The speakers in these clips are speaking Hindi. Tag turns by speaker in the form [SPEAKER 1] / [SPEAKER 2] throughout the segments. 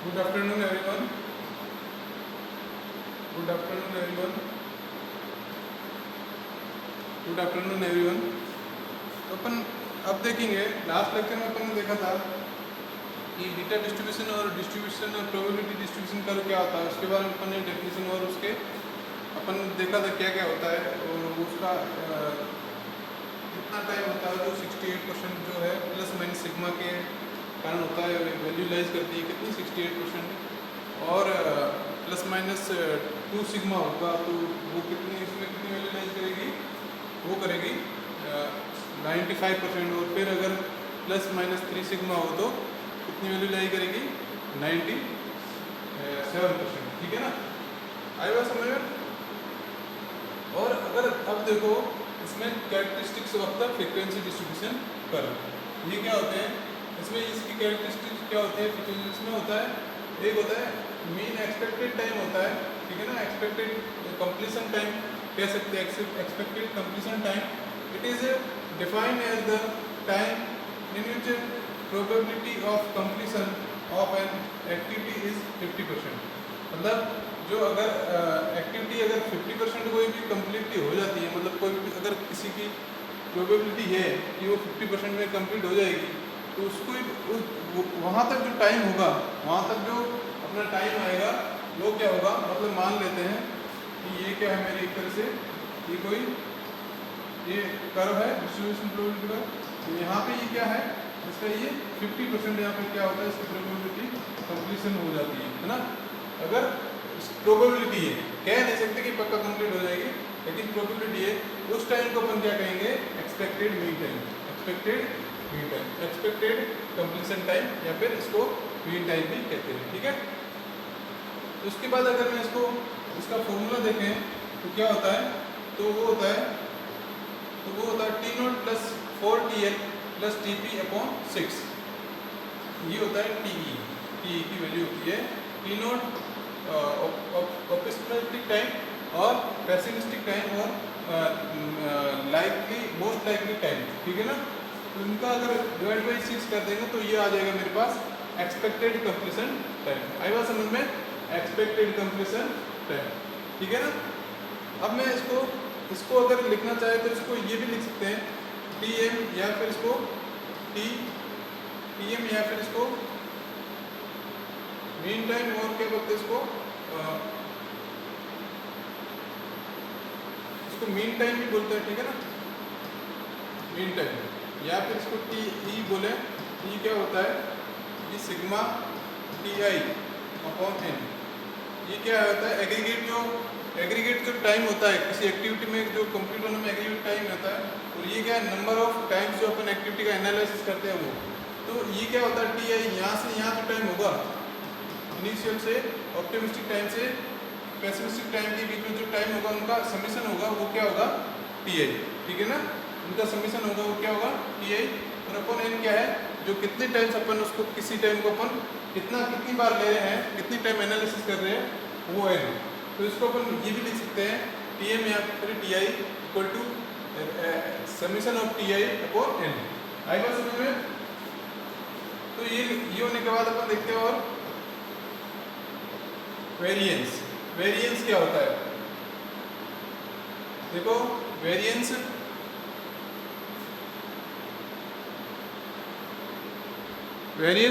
[SPEAKER 1] Good afternoon everyone. Good afternoon everyone. Good afternoon everyone. तो अपन अब देखेंगे, लास्ट लेक्चर में अपन ने देखा था कि बीटा डिस्ट्रीब्यूशन और प्रोबेबिलिटी डिस्ट्रीब्यूशन का क्या होता है, उसके बारे में अपन ने डेफिनेशन और उसके अपन देखा था क्या क्या होता है और उसका कितना टाइम होता है जो 68% जो है प्लस माइनस सिग्मा के कारण होता है, वैल्यूलाइज करती है कितनी 68% और प्लस माइनस 2 सिग्मा होगा तो वो कितनी इसमें कितनी वैल्यूलाइज करेगी, वो करेगी 95%। और फिर अगर प्लस माइनस 3 सिग्मा हो तो कितनी वैल्यूलाइज करेगी 97%। ठीक है ना, आई बात समझ में। और अगर अब देखो इसमें characteristics of the frequency distribution curve ये क्या होते हैं, इसमें इसकी कैरेक्टरिस्टिक्स क्या होते हैं फ्रीक्वेंसी, इसमें होता है एक होता है मीन एक्सपेक्टेड टाइम होता है, ठीक है ना, एक्सपेक्टेड कंप्लीशन टाइम कह सकते हैं, expected completion time it is defined as the time in which probability of completion of an activity is 50%। मतलब जो अगर एक्टिविटी अगर 50% कोई भी कम्प्लीटली हो जाती है, मतलब कोई भी अगर किसी की प्रोबेबिलिटी है कि वो 50% में कंप्लीट हो जाएगी तो उसको वहाँ तक जो टाइम होगा, वहाँ तक जो अपना टाइम आएगा वो क्या होगा, मतलब मान लेते हैं कि ये क्या है मेरी एक तरह से ये कोई ये कर्व है डिस्ट्रीब्यूशन प्रोबेबिलिटी का, तो यहाँ पे ये क्या है इसका ये 50% यहाँ पे क्या होता है इसकी प्रोबेबिलिटी कंप्लीशन हो जाती है ना। अगर प्रोबेबिलिटी है, कह नहीं सकते कि पक्का कंप्लीट हो जाएगी, लेकिन प्रोबेबिलिटी है, उस टाइम को अपन क्या कहेंगे expected mean time, expected completion time या फिर इसको मीन टाइम भी कहते हैं। ठीक है, तो उसके बाद अगर मैं इसको इसका फॉर्मूला देखें तो क्या होता है, तो वो होता है T note plus 4TL plus TP upon 6, ये होता है टी की वैल्यू होती है टी नोट ऑप्टिमिस्टिक टाइम और पेसिमिस्टिक टाइम और मोस्ट लाइकली टाइम। ठीक है ना, तो इनका अगर डिवाइड बाई 6 कर देंगे तो ये आ जाएगा मेरे पास एक्सपेक्टेड कंप्लीशन टाइम। आई बात समझ में, एक्सपेक्टेड कंप्लीशन टाइम। ठीक है ना, अब मैं इसको अगर लिखना चाहे तो इसको ये भी लिख सकते हैं TM या फिर इसको TM या फिर इसको मीन टाइम और क्या बोलते हैं इसको मीन टाइम भी बोलते हैं। ठीक है ना, मीन टाइम या फिर इसको TE बोले, ये क्या होता है ये सिग्मा TI अपॉन n, ये क्या होता है एग्रीगेट जो टाइम होता है किसी एक्टिविटी में जो कंप्लीट होने में एग्रीगेट टाइम होता है, और ये क्या है नंबर ऑफ टाइम्स जो अपन एक्टिविटी का एनालिसिस करते हैं वो, तो ये क्या होता है TI यहाँ से यहाँ जो टाइम होगा इनिशियल से ऑप्टिमिस्टिक टाइम से पेसिमिस्टिक टाइम के बीच में जो टाइम होगा उनका समीशन होगा वो क्या होगा TI। ठीक है ना, उनका समीशन होगा वो क्या होगा TI, और अपन n क्या है जो कितने टाइम्स अपन उसको किसी टाइम को अपन कितनी बार ले रहे हैं, कितनी टाइम एनालिसिस कर रहे हैं वो n। तो इसको अपन ये भी लिख सकते हैं TM या फिर TI equal to summation of TI upon n। आई बात समझ में। तो ये होने के बाद अपन देखते हैं और वेरिएंस क्या होता है, देखो वेरिएंस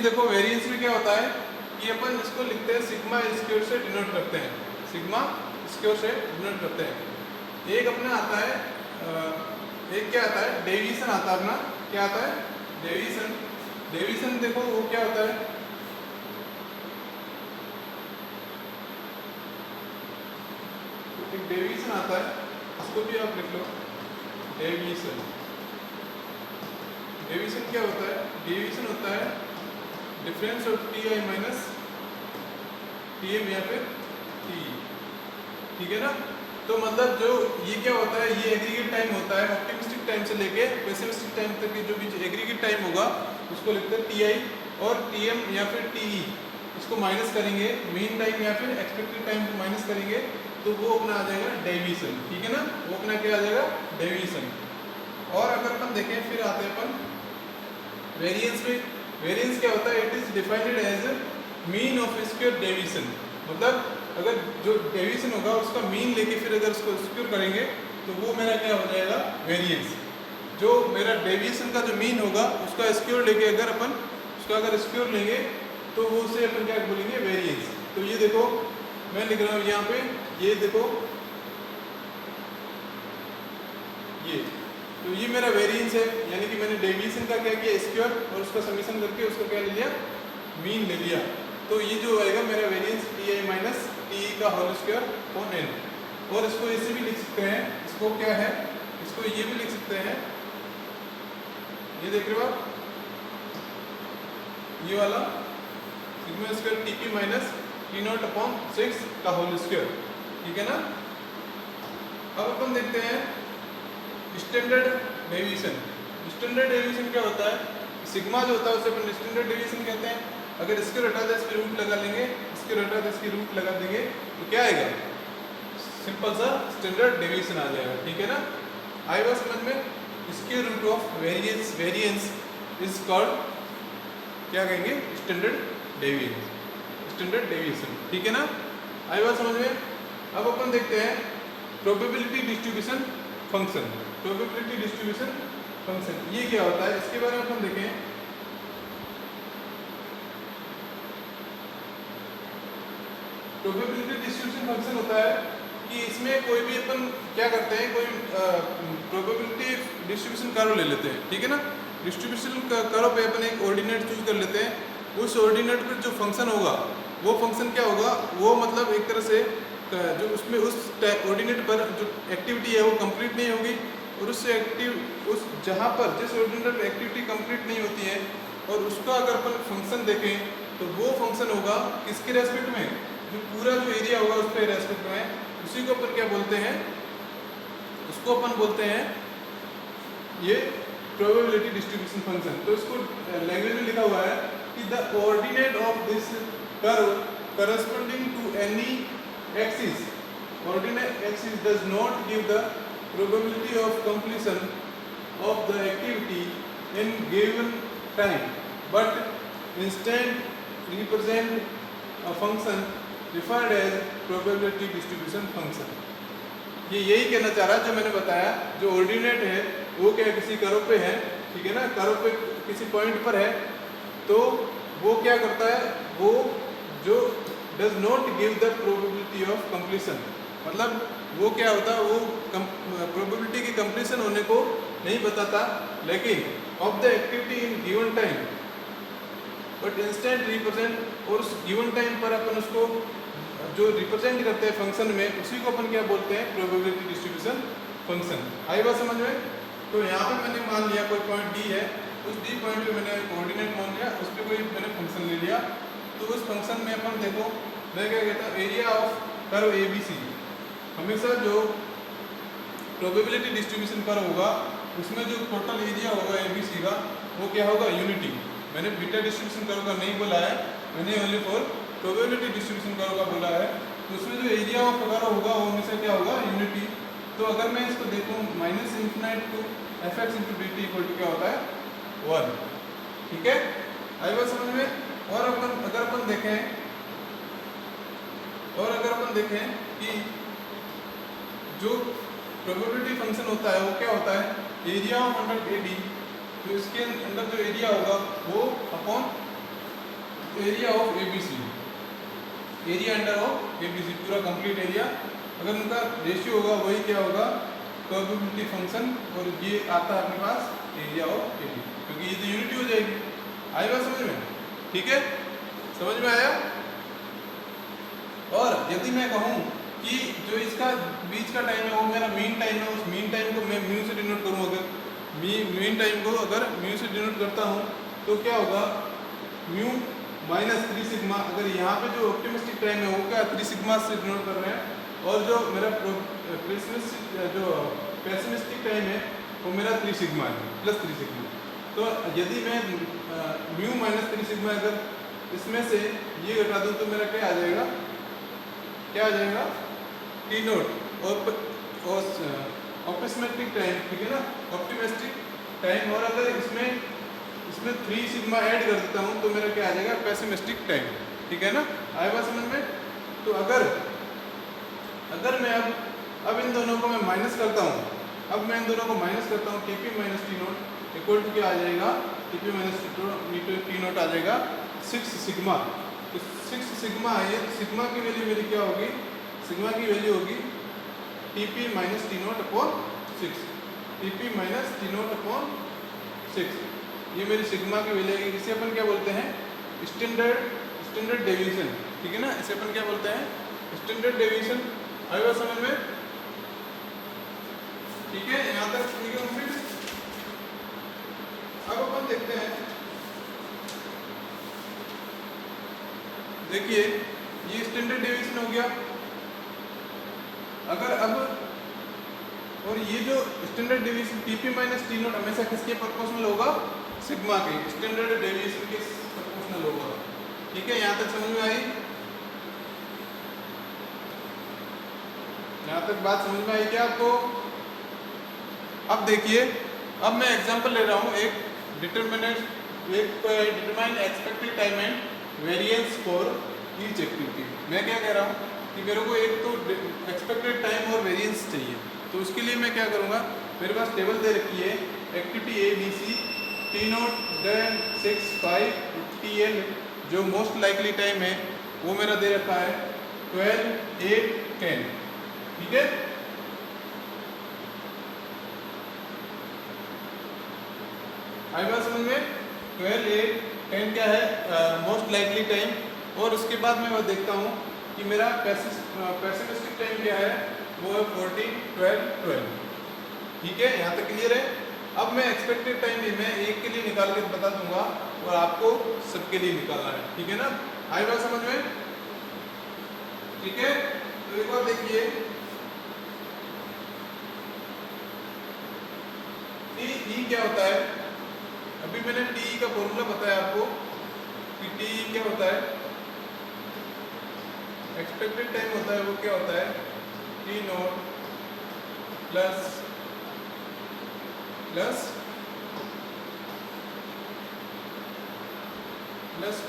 [SPEAKER 1] देखो वेरिएंस में क्या होता है कि अपन इसको लिखते हैं सिग्मा स्क्वायर से डिनोट करते हैं, सिग्मा स्क्वायर से डिनोट करते हैं। एक अपना आता है एक क्या आता है डेविएशन आता है अपना, क्या आता है डेविएशन देखो वो क्या होता है, एक डेविएशन आता है, इसको भी आप लिख लो डेविएशन क्या होता है, डेविएशन होता है difference of TI minus TM या फिर TE। ठीक है ना, तो मतलब जो ये क्या होता है ये एग्रीगेट टाइम होता है ऑप्टिमिस्टिक टाइम से लेके पेसिमिस्टिक टाइम तक की जो भी एग्रीगेट टाइम होगा उसको लिखते हैं TI, और TM या फिर TE इसको माइनस करेंगे मीन टाइम या फिर एक्सपेक्टेड टाइम को माइनस करेंगे तो वो अपना आ जाएगा डेविएशन। ठीक है ना, वो अपना क्या आ जाएगा डेविएशन। और अगर अपन देखें फिर आते हैं अपन वेरिएंस में, वेरिएंस क्या होता है it is defined as mean of square deviation, मतलब अगर जो डेविएशन होगा उसका मीन लेके फिर अगर उसको स्क्वायर करेंगे तो वो मेरा क्या हो जाएगा, वेरिएंस। जो मेरा डेविएशन का जो मीन होगा उसका स्क्वायर लेके अगर अपन उसका अगर स्क्वायर लेंगे तो वो उसे अपन क्या बोलेंगे, वेरिएंस। तो ये देखो मैं लिख रहा हूँ यहाँ पे, ये देखो ये, तो ये मेरा वेरिएंस है, यानी कि मैंने डेविएशन का क्या किया, स्क्वायर, और उसका समीशन करके उसका क्या ले लिया, मीन ले लिया। तो ये जो आएगा मेरा variance T I minus T का होल स्क्वायर अपॉन एन। और इसको ऐसे भी लिख सकते हैं, इसको क्या है, इसको ये भी लिख सकते हैं, ये देख रहे हो आप, ये वाला sigma square T P minus T not upon 6 का होल स्क्वायर, ठीक है ना। अब अपन देखते हैं स्टैंडर्ड डेविएशन। स्टैंडर्ड डेविएशन क्या होता है, सिग्मा जो होता है उसे अपन स्टैंडर्ड डेविएशन कहते हैं। अगर इसके हटा दे इसकी रूट लगा लेंगे, इसके हटा दे इसकी रूट लगा देंगे तो क्या आएगा, सिंपल सा स्टैंडर्ड डेविएशन आ जाएगा, ठीक है ना। आई बात समझ में। Square root of variance is called क्या कहेंगे, स्टैंडर्ड डेविएशन, ठीक है ना। आई बात समझ में। अब अपन देखते हैं probability distribution function. Probability distribution function ये क्या होता है, इसके बारे में अपन देखें। प्रोबेबिलिटी डिस्ट्रीब्यूशन फंक्शन होता है कि इसमें कोई भी अपन क्या करते हैं, कोई प्रोबेबिलिटी डिस्ट्रीब्यूशन कर्व ले लेते हैं, ठीक है ना। डिस्ट्रीब्यूशन कर्व पे अपन एक ऑर्डिनेट चूज कर लेते हैं, उस ऑर्डिनेट पर जो फंक्शन होगा वो फंक्शन क्या होगा, वो मतलब एक तरह से जो उसमें उस ऑर्डिनेट पर जो एक्टिविटी है वो कंप्लीट नहीं होगी, और उस जहाँ पर जिस ऑर्डिनेट पर एक्टिविटी कंप्लीट नहीं होती है और उसका अगर अपन फंक्शन देखें तो वो फंक्शन होगा किसके रेस्पेक्ट में, जो पूरा जो एरिया होगा उसके रेस्पेक्ट में, उसी को अपन क्या बोलते हैं, उसको अपन बोलते हैं ये प्रोबेबिलिटी डिस्ट्रीब्यूशन फंक्शन। तो इसको लैंग्वेज में लिखा हुआ है कि the ordinate of this curve corresponding to any axis, ordinate axis does not give the probability of completion of the activity in given time, but instead represent a function referred as probability distribution function। ये यही कहना चाह रहा है जो मैंने बताया, जो ऑर्डिनेट है वो क्या किसी कर्व पे है, ठीक है ना, कर्व पे किसी पॉइंट पर है, तो वो क्या करता है, वो जो does not give the probability of completion, मतलब वो क्या होता है, वो प्रोबेबिलिटी की कंप्लीशन होने को नहीं बताता, लेकिन of the activity in given time but instant represent, और उस गिवन टाइम पर अपन उसको जो रिप्रेजेंट करते हैं फंक्शन में, उसी को अपन क्या बोलते हैं, प्रोबेबिलिटी डिस्ट्रीब्यूशन फंक्शन। आई बात समझ में। तो यहाँ पे मैंने मान लिया कोई पॉइंट डी है, उस डी पॉइंट पे मैंने कोऑर्डिनेट मान लिया, उस पर कोई मैंने फंक्शन ले लिया, तो उस फंक्शन में अपन देखो मैं क्या कहता हूँ, area of curve A B C, हमेशा जो प्रोबेबिलिटी डिस्ट्रीब्यूशन कर्व होगा उसमें जो टोटल एरिया होगा ए बी सी का वो क्या होगा, यूनिटी। मैंने बीटा डिस्ट्रीब्यूशन कर्व का नहीं बोला है, मैंने only for probability distribution curve का बोला है। तो उसमें जो एरिया ऑफ कर्व होगा वो हमेशा क्या होगा, यूनिटी। तो अगर मैं इसको देखूँ minus infinite to f x into d t equal to क्या होता है, 1, ठीक है। आई बात समझ में। और अगर अपन देखें कि जो प्रोबेबिलिटी फंक्शन होता है वो क्या होता है, area of under A D, तो इसके अंदर जो एरिया होगा वो upon area of A B C, area under of A B C, पूरा कंप्लीट एरिया, अगर उनका रेशियो होगा वही क्या होगा, प्रोबेबिलिटी फंक्शन, और ये आता है अपने पास एरिया ऑफ ए बी, क्योंकि ये तो यूनिटी हो जाएगी। आई बात समझ में, ठीक है, समझ में आया। और यदि मैं कहूँ कि जो इसका बीच का टाइम है वो मेरा मीन टाइम है, उस मीन टाइम को मैं म्यू से डिनोट करूँ, अगर मीन टाइम को अगर म्यू से डिनोट करता हूँ तो क्या होगा, म्यू माइनस 3 सिग्मा। अगर यहाँ पे जो ऑप्टिमिस्टिक टाइम है वो क्या 3 सिग्मा से डिनोट कर रहे हैं, और जो मेरा पेसिमिस्टिक टाइम है वो मेरा 3 सिग्मा है, प्लस 3 सिग्मा। तो यदि मैं म्यू माइनस 3 सिग्मा अगर इसमें से ये घटा दूँ तो मेरा क्या आ जाएगा, टी नोट और ऑप्टिमिस्टिक टाइम, ठीक है ना, ऑप्टिमिस्टिक टाइम। और अगर इसमें 3 सिग्मा ऐड कर देता हूँ तो मेरा क्या आ जाएगा, पेसिमिस्टिक टाइम, ठीक है ना, आया बात समझ में। तो अगर मैं अब इन दोनों को मैं माइनस करता हूँ, अब मैं इन दोनों को माइनस करता हूँ, TP minus T naught equal to क्या आ जाएगा, टीपी माइनस टी नोट आ जाएगा 6 सिग्मा। तो 6 सिग्मा है, तो सिग्मा की वैल्यू मेरी क्या होगी, सिग्मा की वैल्यू होगी TP minus T naught upon 6, TP minus T naught upon 6, ये मेरी सिग्मा की वैल्यू है। इसे अपन क्या बोलते हैं, स्टैंडर्ड डेविएशन, ठीक है ना, इसे अपन क्या बोलते हैं, स्टैंडर्ड डेविएशन। आएगा समझ में, ठीक है, यहाँ तक ठीक है कंप्लीट। अब अपन देखते हैं, देखिए ये स्टैंडर्ड डेविएशन हो गया। अगर अब और ये जो standard deviation TP minus T note हमेशा किसके प्रोपोर्शनल होगा, सिग्मा के, स्टैंडर्ड डेविएशन के प्रोपोर्शनल होगा। ठीक है, यहाँ तक समझ में आई, यहाँ तक बात समझ में आई क्या आपको। अब देखिए, अब मैं एग्जांपल ले रहा हूँ, एक determine expected time and variance for each activity. मैं क्या कह रहा हूँ कि मेरे को एक तो एक्सपेक्टेड टाइम और वेरिएंस चाहिए, तो उसके लिए मैं क्या करूँगा, मेरे पास टेबल दे रखी है, activity A B C, T naught, 10, 6, 5, T L जो मोस्ट लाइकली टाइम है वो मेरा दे रखा है 12, 8, 10, ठीक है। आई बात समझ में, 12, 8, 10 क्या है मोस्ट लाइकली टाइम, और उसके बाद मैं वो देखता हूँ कि मेरा पेसिमिस्टिक टाइम क्या है, वो है 14, 12, 12, ठीक है, यहाँ तक क्लियर है। अब मैं एक्सपेक्टेड टाइम भी मैं एक के लिए निकाल के बता दूंगा और आपको सबके लिए निकालना है, ठीक है ना, आई बात समझ में, ठीक है। तो एक बार देखिए, टी क्या होता है, अभी मैंने टी का फॉर्मूला बताया आपको कि टी क्या होता है, एक्सपेक्टेड टाइम होता है वो क्या होता है, T note plus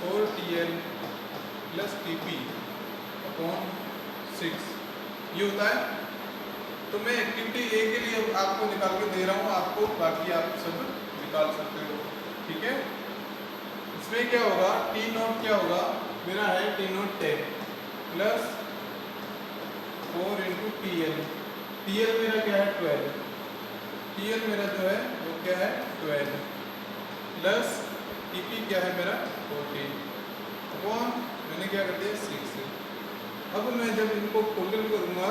[SPEAKER 1] 4TL plus TP upon 6, ये होता है। तो मैं एक्टिविटी ए के लिए आपको निकाल के दे रहा हूँ, आपको बाकी आप सब निकाल सकते हो, ठीक है। इसमें क्या होगा, टी नोट क्या होगा, मेरा है T naught 10 plus 4 into TL, TL मेरा क्या है 12, TL मेरा जो है वो क्या है 12 प्लस TP क्या है मेरा 14 अपॉन मैंने क्या कर दिया 6। अब मैं जब इनको टोटल करूँगा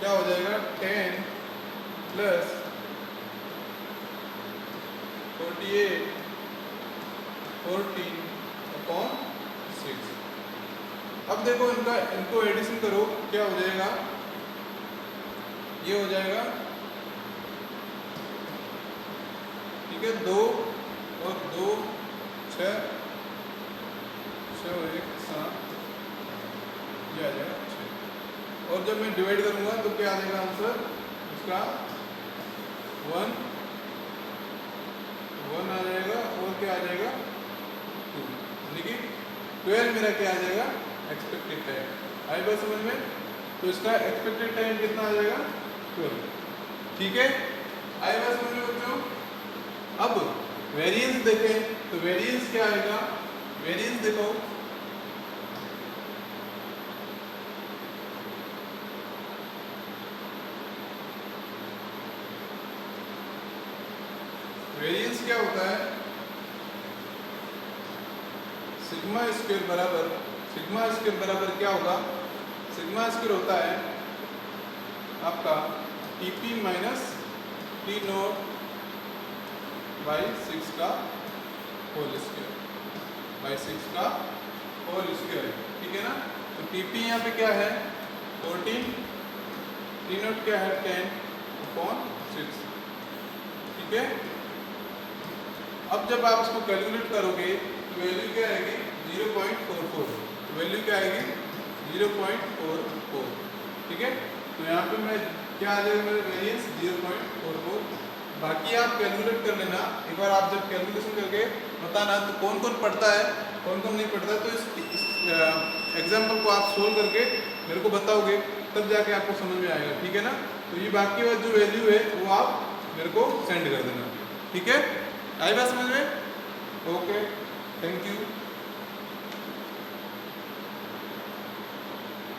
[SPEAKER 1] क्या हो जाएगा, 10 प्लस 48 14 अपॉन 6। अब देखो इनको एडिशन करो, क्या हो जाएगा, ये हो जाएगा, ठीक है, 2 और 2 6, 6 और 1 7, ये आ जाएगा 6। और जब मैं डिवाइड करूंगा तो क्या आ जाएगा आंसर इसका 1 आ जाएगा, और क्या आ जाएगा 2, यानी कि 12 मेरा क्या आ जाएगा एक्सपेक्टेड टाइम। आई बात समझ में, तो इसका एक्सपेक्टेड टाइम कितना आ जाएगा 12, ठीक है, आई बात समझ में बच्चों। अब वेरिएंस देखें, तो वेरिएंस क्या आएगा, वेरिएंस देखो, वेरिएंस क्या होता है, सिग्मा स्क्वायर बराबर क्या होगा, सिग्मा स्क्वायर होता है आपका TP minus T note by 6 का होल स्क्वायर, ठीक है ना। तो टीपी यहाँ पे क्या है 14, टी नोट क्या है 10 अपॉन 6, ठीक है। अब जब आप इसको कैलकुलेट करोगे तो वैल्यू क्या आएगी 0.44, वैल्यू क्या आएगी 0.44, ठीक है। तो यहाँ पे मैं क्या आ जाएगा मेरा वेरिएंस 0.44। बाकी आप कैलकुलेट कर लेना, एक बार आप जब कैलकुलेशन करके बताना तो कौन कौन पढ़ता है कौन कौन नहीं पढ़ता है। तो इस एग्जाम्पल को आप सोल्व करके मेरे को बताओगे, तब जाके आपको समझ में आएगा, ठीक है ना। तो ये बाकी वाला जो वैल्यू है वो आप मेरे को सेंड कर देना, ठीक है। आई बात समझ में? Okay, thank you.